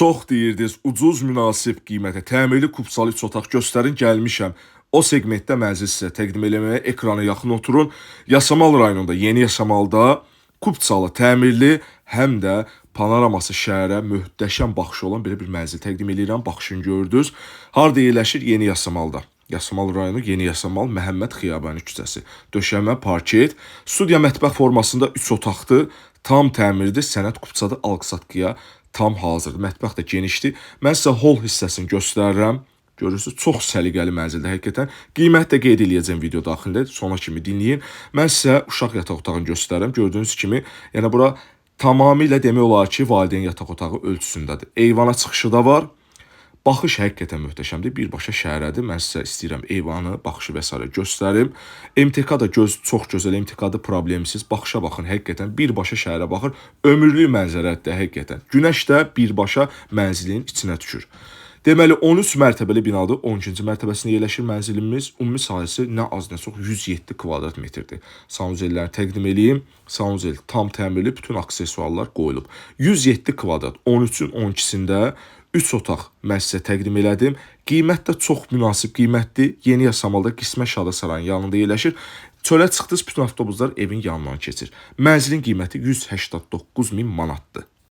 Çox deyirdiniz, ucuz münasib qiymətə təmirli kupsalı 3 otaq göstərin, gəlmişəm. O segmentdə mənzil sizə təqdim eləməyə, ekrana yaxın oturun. Yasamal rayonunda, Yeni Yasamalda kupsalı, təmirli, həm də panoraması şəhərə möhtəşəm baxışı olan belə bir mənzil təqdim edirəm. Baxışını gördünüz. Harada yerləşir? Yeni Yasamalda. Yasamal rayonu, Yeni Yasamal, Məhəmməd Xiyabani küçəsi. Döşəmə, parket, studiya mətbəx formasında 3 otaqdır. Tam təmirlidir, sənət kupçadır, alqı-satqıya tam hazırdır. Mətbəx də genişdir. Mən sizə hol hissəsini göstərirəm. Görürsünüz, çox səliqəli mənzildir həqiqətən. Qiyməti də qeyd eləyəcəm video daxilində. Sona kimi dinləyin. Mən sizə uşaq yataq otağını göstərirəm. Gördüyünüz kimi, yəni bura tamamilə demək olar ki, valideyn yataq otağı ölçüsündədir. Eyvana çıxışı da var. Baxış həqiqətən möhtəşəmdir. Birbaşa şəhərədir. Mən sizə istəyirəm eyvanı, baxışı və s. göstərim. MTK da çox gözəl, MTK-da problemsiz. Baxışa baxın, həqiqətən birbaşa şəhərə baxır. Ömürlük mənzərədir həqiqətən. Günəş də birbaşa mənzilin içinə düşür. Deməli, 13 mərtəbəli binadır. 12-ci mərtəbəsində yerləşir mənzilimiz. Ümumi sahəsi nə az nə çox 107 kvadrat metrdir. Sanuzelləri təqdim edeyim. Sanuzel tam təmirli, bütün aksesuarlar qoyulub. 107 kvadrat, 13-ün 12-sində 3 otaq mən sizə təqdim elədim. Qiymət də çox münasib qiymətdir. Yeni Yasamalda Qismət Şadı sarayının yanında yerləşir. Çölə çıxdınız, bütün avtobuslar evin yanından keçir. Mənzilin qiyməti 189.000 manatdır.